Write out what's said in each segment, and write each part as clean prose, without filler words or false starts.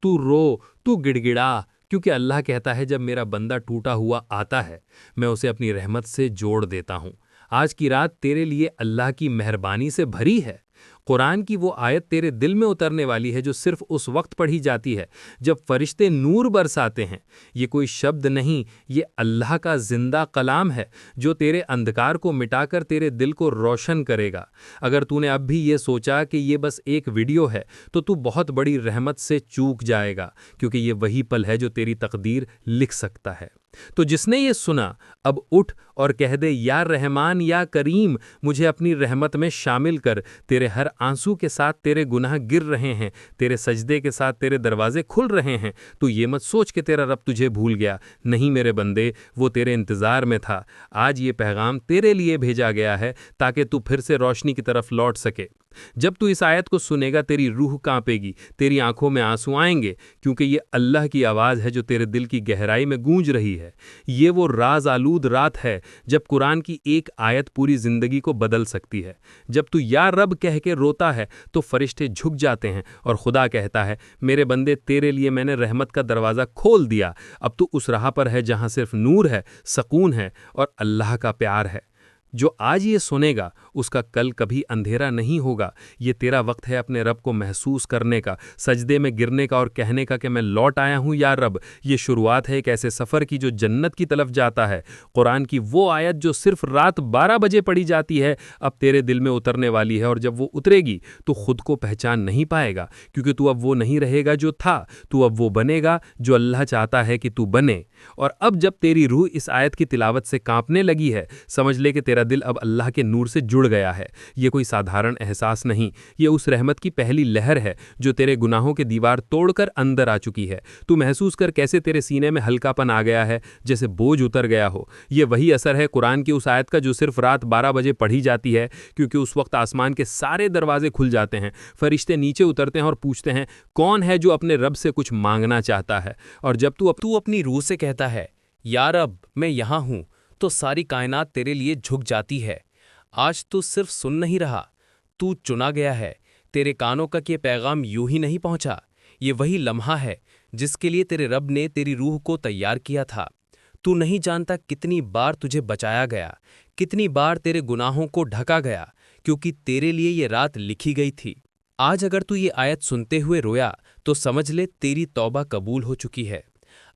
تو رو، تو گڑگڑا، کیونکہ اللہ کہتا ہے جب میرا بندہ ٹوٹا ہوا آتا ہے میں اسے اپنی رحمت سے جوڑ دیتا ہوں۔ آج کی رات تیرے لیے اللہ کی مہربانی سے بھری ہے۔ قرآن کی وہ آیت تیرے دل میں اترنے والی ہے جو صرف اس وقت پڑھی جاتی ہے جب فرشتے نور برساتے ہیں۔ یہ کوئی شبد نہیں، یہ اللہ کا زندہ کلام ہے جو تیرے اندھکار کو مٹا کر تیرے دل کو روشن کرے گا۔ اگر تو نے اب بھی یہ سوچا کہ یہ بس ایک ویڈیو ہے تو بہت بڑی رحمت سے چوک جائے گا، کیونکہ یہ وہی پل ہے جو تیری تقدیر لکھ سکتا ہے۔ تو جس نے یہ سنا اب اٹھ اور کہہ دے یا رحمان یا کریم مجھے اپنی رحمت میں شامل کر۔ تیرے ہر آنسو کے ساتھ تیرے گناہ گر رہے ہیں، تیرے سجدے کے ساتھ تیرے دروازے کھل رہے ہیں۔ تو یہ مت سوچ کہ تیرا رب تجھے بھول گیا، نہیں میرے بندے، وہ تیرے انتظار میں تھا۔ آج یہ پیغام تیرے لیے بھیجا گیا ہے تاکہ تو پھر سے روشنی کی طرف لوٹ سکے۔ جب تو اس آیت کو سنے گا تیری روح کانپے گی، تیری آنکھوں میں آنسو آئیں گے، کیونکہ یہ اللہ کی آواز ہے جو تیرے دل کی گہرائی میں گونج رہی ہے۔ یہ وہ راز آلود رات ہے جب قرآن کی ایک آیت پوری زندگی کو بدل سکتی ہے۔ جب تو یا رب کہہ کے روتا ہے تو فرشتے جھک جاتے ہیں اور خدا کہتا ہے میرے بندے تیرے لیے میں نے رحمت کا دروازہ کھول دیا، اب تو اس راہ پر ہے جہاں صرف نور ہے، سکون ہے اور اللہ کا پیار ہے۔ جو آج یہ سنے گا اس کا کل کبھی اندھیرا نہیں ہوگا۔ یہ تیرا وقت ہے اپنے رب کو محسوس کرنے کا، سجدے میں گرنے کا اور کہنے کا کہ میں لوٹ آیا ہوں یا رب۔ یہ شروعات ہے ایک ایسے سفر کی جو جنت کی طرف جاتا ہے۔ قرآن کی وہ آیت جو صرف رات 12 بجے پڑھی جاتی ہے اب تیرے دل میں اترنے والی ہے، اور جب وہ اترے گی تو خود کو پہچان نہیں پائے گا، کیونکہ تو اب وہ نہیں رہے گا جو تھا، تو اب وہ بنے گا جو اللہ چاہتا ہے کہ تو بنے۔ اور اب جب تیری روح اس آیت کی تلاوت سے کانپنے لگی ہے سمجھ لے کہ تیرا دل اب اللہ کے نور سے جڑ گیا ہے۔ یہ کوئی سادھارن احساس نہیں، یہ اس رحمت کی پہلی لہر ہے جو تیرے گناہوں کے دیوار توڑ کر اندر آ چکی ہے۔ تو محسوس کر کیسے تیرے سینے میں ہلکا پن آ گیا ہے، جیسے بوجھ اتر گیا ہو۔ یہ وہی اثر ہے قرآن کی اس آیت کا جو صرف رات 12 بجے پڑھی جاتی ہے، کیونکہ اس وقت آسمان کے سارے دروازے کھل جاتے ہیں، فرشتے نیچے اترتے ہیں اور پوچھتے ہیں کون ہے جو اپنے رب سے کچھ مانگنا چاہتا ہے۔ اور جب تو اپنی روح سے کہتا ہے یا رب میں یہاں ہوں، تو ساری کائنات تیرے لیے جھک جاتی ہے۔ آج تو صرف سن نہیں رہا، تو چنا گیا ہے۔ تیرے کانوں کا یہ پیغام یوں ہی نہیں پہنچا، یہ وہی لمحہ ہے جس کے لیے تیرے رب نے تیری روح کو تیار کیا تھا۔ تو نہیں جانتا کتنی بار تجھے بچایا گیا، کتنی بار تیرے گناہوں کو ڈھکا گیا، کیونکہ تیرے لیے یہ رات لکھی گئی تھی۔ آج اگر تو یہ آیت سنتے ہوئے رویا تو سمجھ لے تیری توبہ قبول ہو چکی ہے۔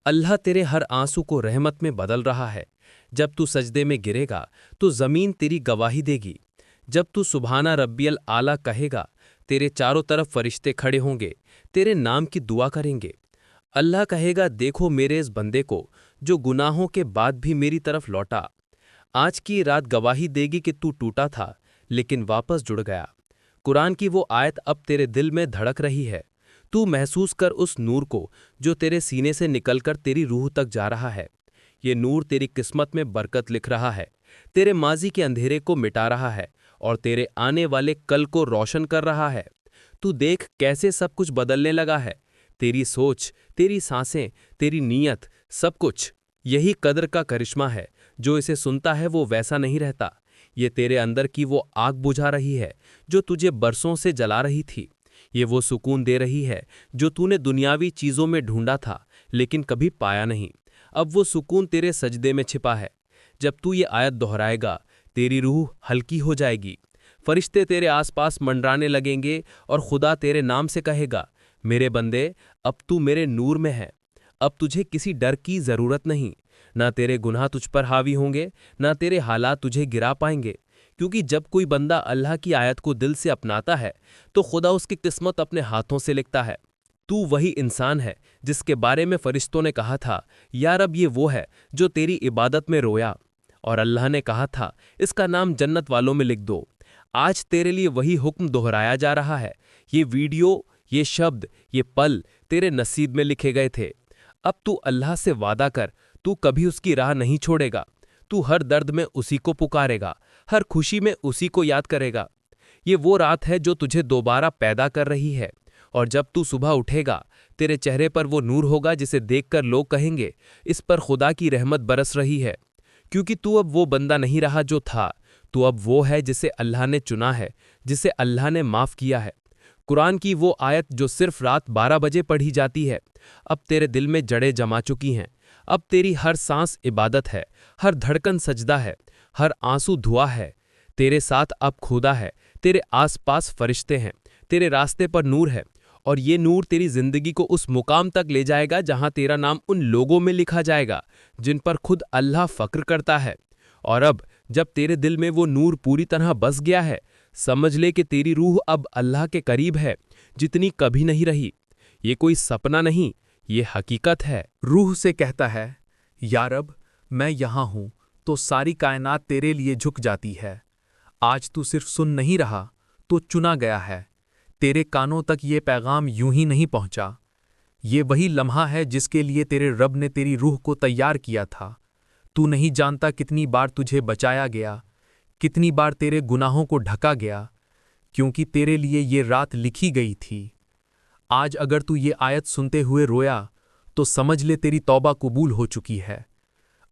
اللہ تیرے ہر آنسو کو رحمت میں بدل رہا ہے۔ جب تو سجدے میں گرے گا تو زمین تیری گواہی دے گی۔ جب تو سبحانہ ربی الاعلیٰ کہے گا تیرے چاروں طرف فرشتے کھڑے ہوں گے، تیرے نام کی دعا کریں گے۔ اللہ کہے گا دیکھو میرے اس بندے کو جو گناہوں کے بعد بھی میری طرف لوٹا۔ آج کی رات گواہی دے گی کہ تو ٹوٹا تھا لیکن واپس جڑ گیا۔ قرآن کی وہ آیت اب تیرے دل میں دھڑک رہی ہے۔ تو محسوس کر اس نور کو جو تیرے سینے سے نکل کر تیری روح تک جا رہا ہے۔ یہ نور تیری قسمت میں برکت لکھ رہا ہے، تیرے ماضی کے اندھیرے کو مٹا رہا ہے اور تیرے آنے والے کل کو روشن کر رہا ہے۔ تو دیکھ کیسے سب کچھ بدلنے لگا ہے، تیری سوچ، تیری سانسیں، تیری نیت، سب کچھ۔ یہی قدر کا کرشمہ ہے، جو اسے سنتا ہے وہ ویسا نہیں رہتا۔ یہ تیرے اندر کی وہ آگ بجھا رہی ہے جو تجھے برسوں سے جلا رہی تھی۔ یہ وہ سکون دے رہی ہے جو تو نے دنیاوی چیزوں میں ڈھونڈا تھا لیکن کبھی پایا نہیں۔ اب وہ سکون تیرے سجدے میں چھپا ہے۔ جب تو یہ آیت دہرائے گا تیری روح ہلکی ہو جائے گی، فرشتے تیرے آس پاس منڈرانے لگیں گے اور خدا تیرے نام سے کہے گا میرے بندے اب تو میرے نور میں ہے۔ اب تجھے کسی ڈر کی ضرورت نہیں، نہ تیرے گناہ تجھ پر حاوی ہوں گے، نہ تیرے حالات تجھے گرا پائیں گے، کیونکہ جب کوئی بندہ اللہ کی آیت کو دل سے اپناتا ہے تو خدا اس کی قسمت اپنے ہاتھوں سے لکھتا ہے۔ تو وہی انسان ہے جس کے بارے میں فرشتوں نے کہا تھا یا رب یہ وہ ہے جو تیری عبادت میں رویا، اور اللہ نے کہا تھا اس کا نام جنت والوں میں لکھ دو۔ آج تیرے لیے وہی حکم دہرایا جا رہا ہے۔ یہ ویڈیو، یہ شبد، یہ پل تیرے نصیب میں لکھے گئے تھے۔ اب تو اللہ سے وعدہ کر تو کبھی اس کی راہ نہیں چھوڑے گا۔ تو ہر درد میں اسی کو پکارے گا، ہر خوشی میں اسی کو یاد کرے گا۔ یہ وہ رات ہے جو تجھے دوبارہ پیدا کر رہی ہے، اور جب تو صبح اٹھے گا تیرے چہرے پر وہ نور ہوگا جسے دیکھ کر لوگ کہیں گے اس پر خدا کی رحمت برس رہی ہے، کیونکہ تو اب وہ بندہ نہیں رہا جو تھا، تو اب وہ ہے جسے اللہ نے چنا ہے، جسے اللہ نے معاف کیا ہے۔ قرآن کی وہ آیت جو صرف رات 12 بجے پڑھی جاتی ہے، اب تیرے دل میں جڑیں جما چکی ہیں۔ اب تیری ہر سانس عبادت ہے، ہر دھڑکن سجدہ ہے، ہر آنسو دعا ہے۔ تیرے ساتھ اب خدا ہے، تیرے آس پاس فرشتے ہیں، تیرے راستے پر نور ہے، اور یہ نور تیری زندگی کو اس مقام تک لے جائے گا جہاں تیرا نام ان لوگوں میں لکھا جائے گا جن پر خود اللہ فخر کرتا ہے۔ اور اب جب تیرے دل میں وہ نور پوری طرح بس گیا ہے، سمجھ لے کہ تیری روح اب اللہ کے قریب ہے جتنی کبھی نہیں رہی۔ یہ کوئی سپنا نہیں، یہ حقیقت ہے۔ روح سے کہتا ہے، یا رب میں یہاں ہوں، تو ساری کائنات تیرے لیے جھک جاتی ہے۔ آج تو صرف سن نہیں رہا، تو چنا گیا ہے۔ تیرے کانوں تک یہ پیغام یوں ہی نہیں پہنچا۔ یہ وہی لمحہ ہے جس کے لیے تیرے رب نے تیری روح کو تیار کیا تھا۔ تو نہیں جانتا کتنی بار تجھے بچایا گیا، کتنی بار تیرے گناہوں کو ڈھکا گیا، کیونکہ تیرے لیے یہ رات لکھی گئی تھی۔ آج اگر تو یہ آیت سنتے ہوئے رویا تو سمجھ لے تیری توبہ قبول ہو چکی ہے۔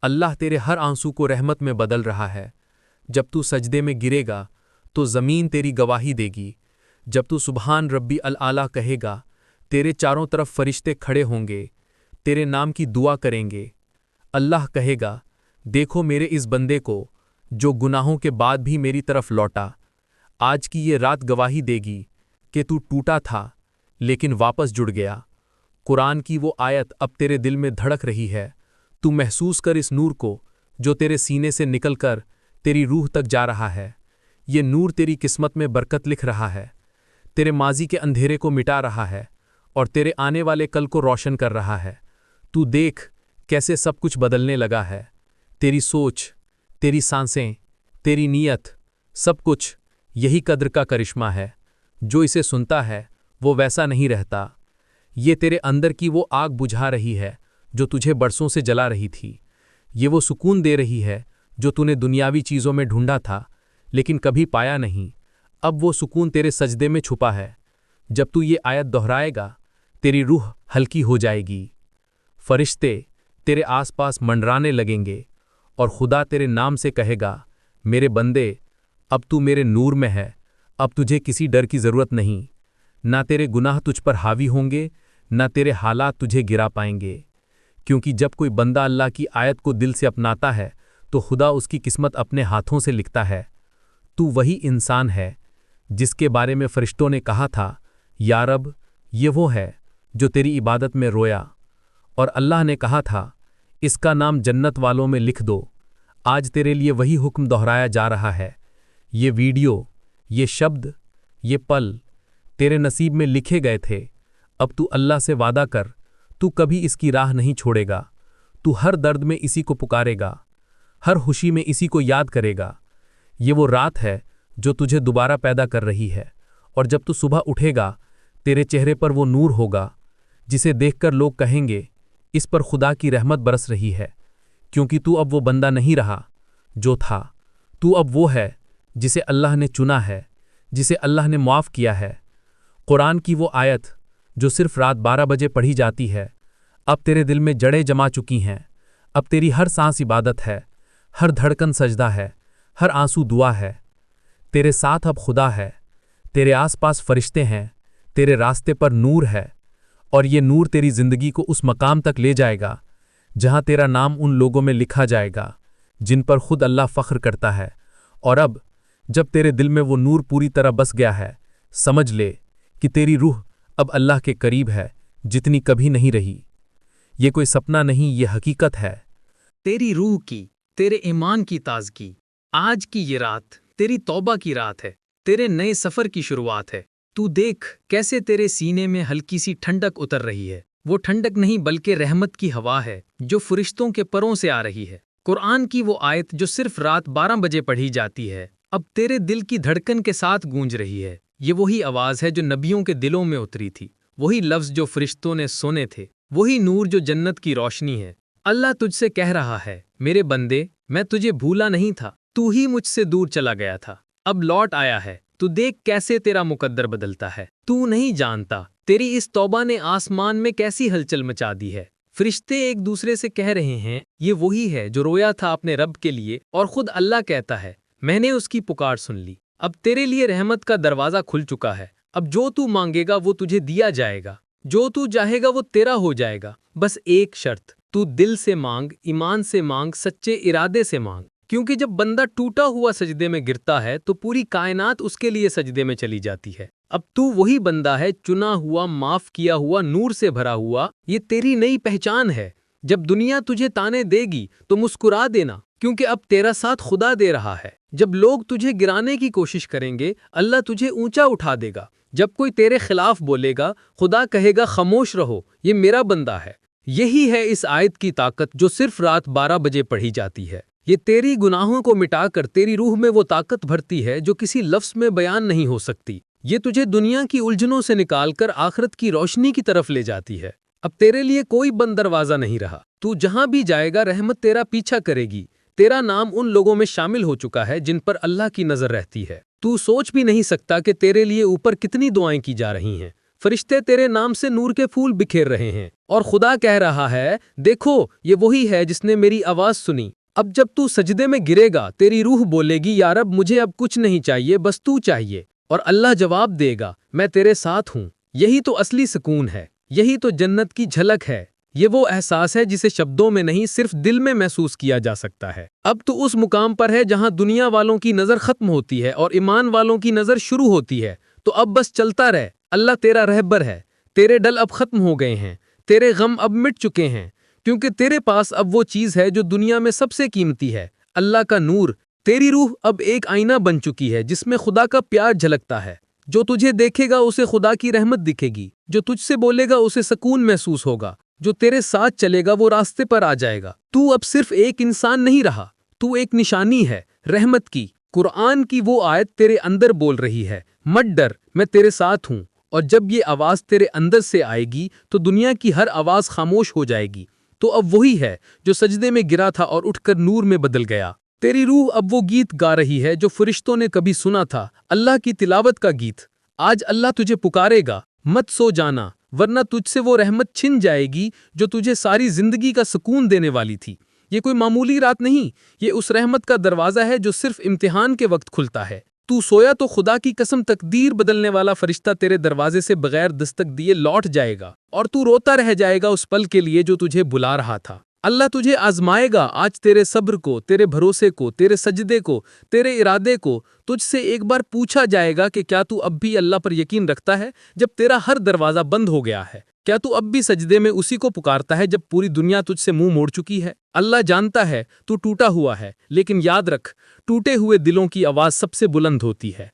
اللہ تیرے ہر آنسو کو رحمت میں بدل رہا ہے۔ جب تو سجدے میں گرے گا تو زمین تیری گواہی دے گی۔ جب تو سبحان ربی الاعلیٰ کہے گا، تیرے چاروں طرف فرشتے کھڑے ہوں گے، تیرے نام کی دعا کریں گے۔ اللہ کہے گا، دیکھو میرے اس بندے کو جو گناہوں کے بعد بھی میری طرف لوٹا۔ آج کی یہ رات گواہی دے گی کہ تو ٹوٹا تھا لیکن واپس جڑ گیا۔ قرآن کی وہ آیت اب تیرے دل میں دھڑک رہی ہے۔ تو محسوس کر اس نور کو جو تیرے سینے سے نکل کر تیری روح تک جا رہا ہے۔ یہ نور تیری قسمت میں برکت لکھ رہا ہے، تیرے ماضی کے اندھیرے کو مٹا رہا ہے اور تیرے آنے والے کل کو روشن کر رہا ہے۔ تو دیکھ کیسے سب کچھ بدلنے لگا ہے۔ تیری سوچ، تیری سانسیں، تیری نیت، سب کچھ یہی قدر کا کرشمہ ہے۔ جو اسے سنتا ہے وہ ویسا نہیں رہتا۔ یہ تیرے اندر کی وہ آگ بجھا رہی ہے جو تجھے برسوں سے جلا رہی تھی۔ یہ وہ سکون دے رہی ہے جو تو نے دنیاوی چیزوں میں ڈھونڈا تھا لیکن کبھی پایا نہیں۔ اب وہ سکون تیرے سجدے میں چھپا ہے۔ جب تو یہ آیت دہرائے گا تیری روح ہلکی ہو جائے گی، فرشتے تیرے آس پاس منڈرانے لگیں گے اور خدا تیرے نام سے کہے گا، میرے بندے اب تو میرے نور میں ہے، اب تجھے کسی ڈر کی ضرورت نہیں۔ نہ تیرے گناہ تجھ پر حاوی ہوں گے، نہ تیرے حالات تجھے گرا پائیں گے، کیونکہ جب کوئی بندہ اللہ کی آیت کو دل سے اپناتا ہے تو خدا اس کی قسمت اپنے ہاتھوں سے لکھتا ہے۔ تو وہی انسان ہے جس کے بارے میں فرشتوں نے کہا تھا، یا رب یہ وہ ہے جو تیری عبادت میں رویا، اور اللہ نے کہا تھا اس کا نام جنت والوں میں لکھ دو۔ آج تیرے لیے وہی حکم دہرایا جا رہا ہے۔ یہ ویڈیو، یہ شبد، یہ پل تیرے نصیب میں لکھے گئے تھے۔ اب تو اللہ سے وعدہ کر، تو کبھی اس کی راہ نہیں چھوڑے گا۔ تو ہر درد میں اسی کو پکارے گا، ہر خوشی میں اسی کو یاد کرے گا۔ یہ وہ رات ہے جو تجھے دوبارہ پیدا کر رہی ہے، اور جب تو صبح اٹھے گا تیرے چہرے پر وہ نور ہوگا جسے دیکھ کر لوگ کہیں گے، اس پر خدا کی رحمت برس رہی ہے، کیونکہ تو اب وہ بندہ نہیں رہا جو تھا۔ تو اب وہ ہے جسے اللہ نے چنا ہے، جسے اللہ نے معاف کیا ہے۔ قرآن کی وہ آیت جو صرف رات 12 بجے پڑھی جاتی ہے، اب تیرے دل میں جڑیں جما چکی ہیں۔ اب تیری ہر سانس عبادت ہے، ہر دھڑکن سجدہ ہے، ہر آنسو دعا ہے۔ تیرے ساتھ اب خدا ہے، تیرے آس پاس فرشتے ہیں، تیرے راستے پر نور ہے، اور یہ نور تیری زندگی کو اس مقام تک لے جائے گا جہاں تیرا نام ان لوگوں میں لکھا جائے گا جن پر خود اللہ فخر کرتا ہے۔ اور اب جب تیرے دل میں وہ نور پوری طرح بس گیا ہے، سمجھ لے کہ تیری روح اب اللہ کے قریب ہے جتنی کبھی نہیں رہی۔ یہ کوئی سپنا نہیں، یہ حقیقت ہے۔ تیری روح کی، تیرے ایمان کی تازگی، آج کی یہ رات تیری توبہ کی رات ہے، تیرے نئے سفر کی شروعات ہے۔ تو دیکھ کیسے تیرے سینے میں ہلکی سی ٹھنڈک اتر رہی ہے۔ وہ ٹھنڈک نہیں بلکہ رحمت کی ہوا ہے جو فرشتوں کے پروں سے آ رہی ہے۔ قرآن کی وہ آیت جو صرف رات 12 بجے پڑھی جاتی ہے، اب تیرے دل کی دھڑکن کے ساتھ گونج رہی ہے۔ یہ وہی آواز ہے جو نبیوں کے دلوں میں اتری تھی، وہی لفظ جو فرشتوں نے سنے تھے، وہی نور جو جنت کی روشنی ہے۔ اللہ تجھ سے کہہ رہا ہے، میرے بندے میں تجھے بھولا نہیں تھا، تو ہی مجھ سے دور چلا گیا تھا، اب لوٹ آیا ہے۔ تو دیکھ کیسے تیرا مقدر بدلتا ہے، تو نہیں جانتا تیری اس توبہ نے آسمان میں کیسی ہلچل مچا دی ہے۔ فرشتے ایک دوسرے سے کہہ رہے ہیں، یہ وہی ہے جو رویا تھا اپنے رب کے لیے، اور خود اللہ کہتا ہے، میں نے اس کی پکار سن لی، اب تیرے لیے رحمت کا دروازہ کھل چکا ہے، اب جو تو مانگے گا وہ تجھے دیا جائے گا، جو تو چاہے گا وہ تیرا ہو جائے گا، بس ایک شرط، تو دل سے مانگ، ایمان سے مانگ، سچے ارادے سے مانگ، کیونکہ جب بندہ ٹوٹا ہوا سجدے میں گرتا ہے تو پوری کائنات اس کے لیے سجدے میں چلی جاتی ہے۔ اب تو وہی بندہ ہے، چنا ہوا، معاف کیا ہوا، نور سے بھرا ہوا، یہ تیری نئی پہچان ہے۔ جب دنیا تجھے تانے دے گی تو مسکرا دینا، کیونکہ اب تیرا ساتھ خدا دے رہا ہے۔ جب لوگ تجھے گرانے کی کوشش کریں گے، اللہ تجھے اونچا اٹھا دے گا۔ جب کوئی تیرے خلاف بولے گا، خدا کہے گا خاموش رہو، یہ میرا بندہ ہے۔ یہی ہے اس آیت کی طاقت جو صرف رات 12 بجے پڑھی جاتی ہے۔ یہ تیری گناہوں کو مٹا کر تیری روح میں وہ طاقت بھرتی ہے جو کسی لفظ میں بیان نہیں ہو سکتی۔ یہ تجھے دنیا کی الجھنوں سے نکال کر آخرت کی روشنی کی طرف لے جاتی ہے۔ اب تیرے لیے کوئی بند دروازہ نہیں رہا، تو جہاں بھی جائے گا رحمت تیرا پیچھا کرے گی۔ تیرا نام ان لوگوں میں شامل ہو چکا ہے جن پر اللہ کی نظر رہتی ہے۔ تو سوچ بھی نہیں سکتا کہ تیرے لیے اوپر کتنی دعائیں کی جا رہی ہیں۔ فرشتے تیرے نام سے نور کے پھول بکھیر رہے ہیں، اور خدا کہہ رہا ہے، دیکھو یہ وہی ہے جس نے میری آواز سنی۔ اب جب تو سجدے میں گرے گا، تیری روح بولے گی، یا رب مجھے اب کچھ نہیں چاہیے، بس تو چاہیے، اور اللہ جواب دے گا، میں تیرے ساتھ ہوں۔ یہی تو اصلی سکون ہے، یہی تو جنت کی جھلک ہے۔ یہ وہ احساس ہے جسے شبدوں میں نہیں، صرف دل میں محسوس کیا جا سکتا ہے۔ اب تو اس مقام پر ہے جہاں دنیا والوں کی نظر ختم ہوتی ہے اور ایمان والوں کی نظر شروع ہوتی ہے۔ تو اب بس چلتا رہ، اللہ تیرا رہبر ہے۔ تیرے ڈل اب ختم ہو گئے ہیں، تیرے غم اب مٹ چکے ہیں، کیونکہ تیرے پاس اب وہ چیز ہے جو دنیا میں سب سے قیمتی ہے، اللہ کا نور۔ تیری روح اب ایک آئینہ بن چکی ہے جس میں خدا کا پیار جھلکتا ہے۔ جو تجھے دیکھے گا اسے خدا کی رحمت دکھے گی، جو تجھ سے بولے گا اسے سکون محسوس ہوگا، جو تیرے ساتھ چلے گا وہ راستے پر آ جائے گا۔ تو اب صرف ایک انسان نہیں رہا، تو ایک نشانی ہے رحمت کی۔ قرآن کی وہ آیت تیرے اندر بول رہی ہے، مت ڈر، میں تیرے ساتھ ہوں۔ اور جب یہ آواز تیرے اندر سے آئے گی تو دنیا کی ہر آواز خاموش ہو جائے گی۔ تو اب وہی ہے جو سجدے میں گرا تھا اور اٹھ کر نور میں بدل گیا۔ تیری روح اب وہ گیت گا رہی ہے جو فرشتوں نے کبھی سنا تھا، اللہ کی تلاوت کا گیت۔ آج اللہ تجھے پکارے گا، مت سو جانا، ورنہ تجھ سے وہ رحمت چھن جائے گی جو تجھے ساری زندگی کا سکون دینے والی تھی۔ یہ کوئی معمولی رات نہیں، یہ اس رحمت کا دروازہ ہے جو صرف امتحان کے وقت کھلتا ہے۔ تو سویا تو خدا کی قسم تقدیر بدلنے والا فرشتہ تیرے دروازے سے بغیر دستک دیے لوٹ جائے گا، اور تو روتا رہ جائے گا اس پل کے لیے جو تجھے بلا رہا تھا۔ اللہ تجھے آزمائے گا آج، تیرے صبر کو، تیرے بھروسے کو، تیرے سجدے کو، تیرے ارادے کو۔ تجھ سے ایک بار پوچھا جائے گا کہ کیا تو اب بھی اللہ پر یقین رکھتا ہے جب تیرا ہر دروازہ بند ہو گیا ہے؟ کیا تو اب بھی سجدے میں اسی کو پکارتا ہے جب پوری دنیا تجھ سے منہ موڑ چکی ہے؟ اللہ جانتا ہے تو ٹوٹا ہوا ہے، لیکن یاد رکھ، ٹوٹے ہوئے دلوں کی آواز سب سے بلند ہوتی ہے۔